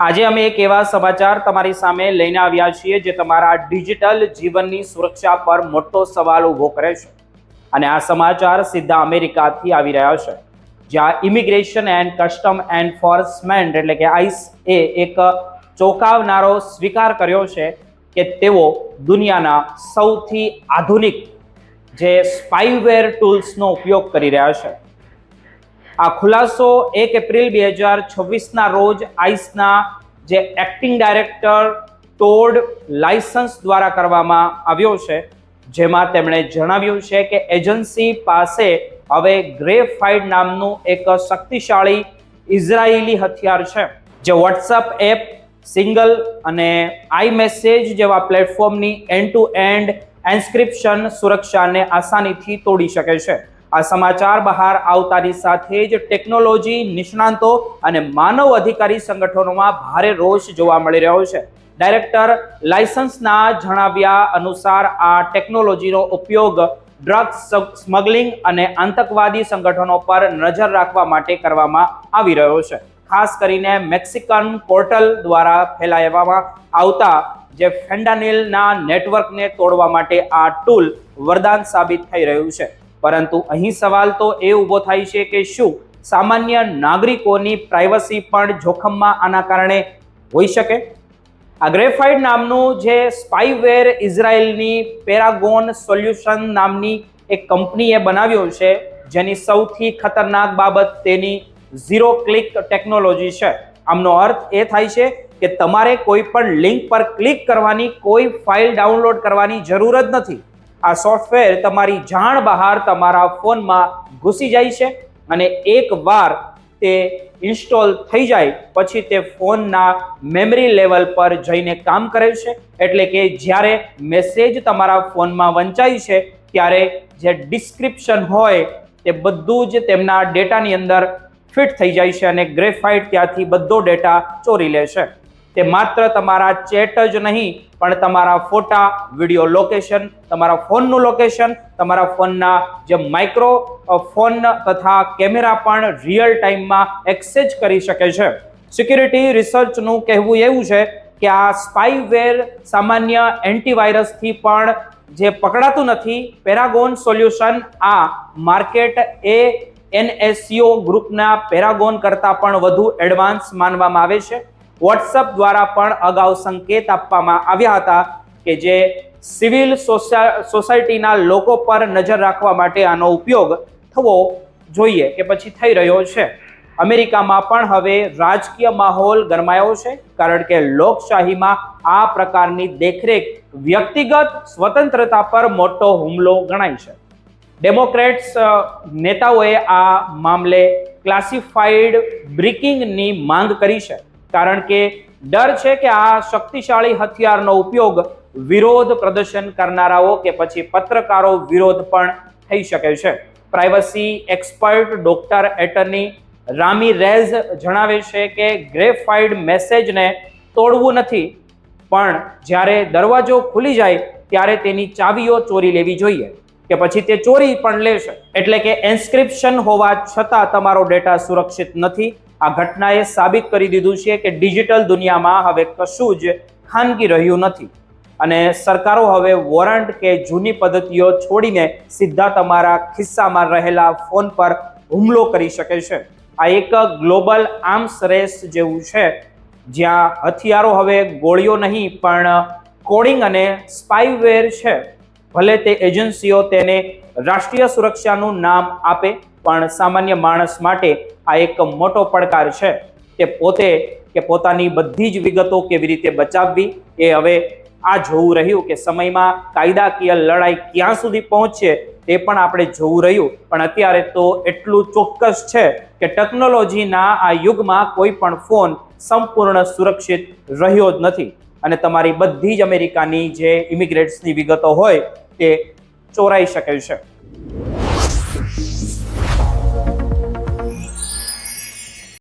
આજે અમે એક એવા સમાચાર તમારી સામે લઈને આવ્યા છીએ જે તમારા ડિજિટલ જીવનની સુરક્ષા પર મોટો સવાલ ઊભો કરે છે. અને આ સમાચાર સીધા અમેરિકાથી આવી રહ્યા છે, જ્યાં ઇમિગ્રેશન એન્ડ કસ્ટમ એન્ફોર્સમેન્ટ એટલે કે આઈસ એ એક ચોંકાવનારો સ્વીકાર કર્યો છે કે તેઓ દુનિયાના સૌથી આધુનિક જે સ્પાઈવેર ટૂલ્સનો ઉપયોગ કરી રહ્યા છે. આ ખુલાસો 1 એપ્રિલ 2026ના રોજ આઈસના જે એક્ટિંગ ડાયરેક્ટર ટોડ લાયસન્સ દ્વારા કરવામાં આવ્યો છે, જેમાં તેમણે જણાવ્યું છે કે એજન્સી પાસે હવે ગ્રેફાઇટ નામનું એક શક્તિશાળી ઇઝરાયેલી હથિયાર છે, જે વોટ્સએપ એપ, સિંગલ અને આઈ મેસેજ જેવા પ્લેટફોર્મની એન્ડ ટુ એન્ડ એન્ક્રિપ્શન સુરક્ષાને આસાનીથી તોડી શકે છે. આ સમાચાર બહાર આવતાની સાથે જ ટેકનોલોજી નિષ્ણાંતો અને માનવ અધિકારી સંગઠનોમાં ભારે રોષ જોવા મળી રહ્યો છે. ડાયરેક્ટર લાયસન્સના જણાવ્યા અનુસાર આ ટેકનોલોજીનો ઉપયોગ ડ્રગ્સ સ્મગલિંગ અને આતંકવાદી સંગઠનો પર નજર રાખવા માટે કરવામાં આવી રહ્યો છે. ખાસ કરીને મેક્સિકન પોર્ટલ દ્વારા ફેલાવવામાં આવતા જે ફેન્ટાનિલના નેટવર્કને તોડવા માટે આ ટૂલ વરદાન સાબિત થઈ રહ્યું છે. પરંતુ અહીં સવાલ તો એ ઊભો થાય છે કે શું સામાન્ય નાગરિકોની પ્રાઇવસી પણ જોખમમાં આના કારણે હોઈ શકે? આ ગ્રેફાઇટ નામનું જે સ્પાઈવેર ઇઝરાયેલની પેરાગોન સોલ્યુશન નામની એક કંપનીએ બનાવ્યો છે, જેની સૌથી ખતરનાક બાબત તેની ઝીરો ક્લિક ટેકનોલોજી છે. આમનો અર્થ એ થાય છે કે તમારે કોઈ પણ લિંક પર ક્લિક કરવાની, કોઈ ફાઇલ ડાઉનલોડ કરવાની જરૂર જ નથી. આ સોફ્ટવેર તમારી જાણ બહાર તમારા ફોનમાં ઘૂસી જાય છે અને એકવાર તે ઇન્સ્ટોલ થઈ જાય પછી તે ફોનના મેમરી લેવલ પર જઈને કામ કરે છે. એટલે કે જ્યારે મેસેજ તમારા ફોનમાં વંચાય છે ત્યારે જે ડિસ્ક્રિપ્શન હોય તે બધું જ તેમના ડેટાની અંદર ફિટ થઈ જાય છે અને ગ્રેફાઇટ ત્યાંથી બધો ડેટા ચોરી લે છે. તે માત્ર તમારા ચેટ જ નહીં પણ તમારા ફોટા, વિડીયો લોકેશન, તમારા ફોનનું લોકેશન, તમારા ફોનના જે માઇક્રોફોન તથા કેમેરા પણ રિયલ ટાઈમમાં એક્સેસ કરી શકે છે. સિક્યુરિટી રિસર્ચનું કહેવું એવું છે કે આ સ્પાઈવેર સામાન્ય એન્ટીવાયરસથી પણ જે પકડાતું નથી. પેરાગોન સોલ્યુશન આ માર્કેટ NSO ગ્રુપના પેરાગોન કરતાં પણ વધુ એડવાન્સ માનવામાં આવે છે. વોટ્સએપ દ્વારા પણ અગાઉ સંકેત આપવામાં આવ્યા હતા કે જે સિવિલ સોસાયટીના લોકો પર નજર રાખવા માટે આનો ઉપયોગ થવો જોઈએ કે પછી થઈ રહ્યો છે. અમેરિકામાં પણ હવે રાજકીય માહોલ ગરમાયો છે, કારણ કે લોકશાહીમાં આ પ્રકારની દેખરેખ વ્યક્તિગત સ્વતંત્રતા પર મોટો હુમલો ગણાય છે. ડેમોક્રેટ્સ નેતાઓએ આ મામલે ક્લાસિફાઈડ બ્રેકિંગની માંગ કરી છે, કારણ કે ડર છે કે આ શક્તિશાળી હથિયારનો ઉપયોગ વિરોધ પ્રદર્શન કરનારાઓ કે પછી પત્રકારો વિરોધ પણ થઈ શકે છે. પ્રાઇવસી એક્સપર્ટ ડોક્ટર એટર્ની રામીરેઝ જણાવે છે કે ગ્રેફાઇટ મેસેજને તોડવું નથી, પણ જ્યારે દરવાજો ખુલી જાય ત્યારે તેની ચાવીઓ ચોરી લેવી જોઈએ કે પછી તે ચોરી પણ લેશે. એટલે કે એન્ક્રિપ્શન હોવા છતાં તમારો ડેટા સુરક્ષિત નથી. આ ઘટનાએ સાબિત કરી દીધું છે કે ડિજિટલ દુનિયામાં હવે કશું જ ખાનગી રહ્યું નથી અને સરકારો હવે વોરંટ કે જૂની પદ્ધતિઓ છોડીને સીધા તમારા ખિસ્સામાં રહેલા ફોન પર હુમલો કરી શકે છે. આ એક ગ્લોબલ આર્મ્સ રેસ જેવું છે, જ્યાં હથિયારો હવે ગોળીઓ નહીં પણ કોડિંગ અને સ્પાઈવેર છે. ભલે તે એજન્સીઓ તેને રાષ્ટ્રીય સુરક્ષાનું નામ આપે, પણ સામાન્ય માણસ માટે આ એક મોટો પડકાર છે. તે પોતે કે પોતાની બધી જ વિગતો કેવી રીતે બચાવવી એ હવે આ જોવું રહ્યું કે સમયમાં કાયદાકીય લડાઈ ક્યાં સુધી પહોંચે તે પણ આપણે જોવું રહ્યું. પણ અત્યારે તો એટલું ચોક્કસ છે કે ટેકનોલોજીના આ યુગમાં કોઈ પણ ફોન સંપૂર્ણ સુરક્ષિત રહ્યો જ નથી અને તમારી બધી જ અમેરિકાની જે ઇમિગ્રેટ્સની વિગતો હોય તે ચોરાઈ શકે છે.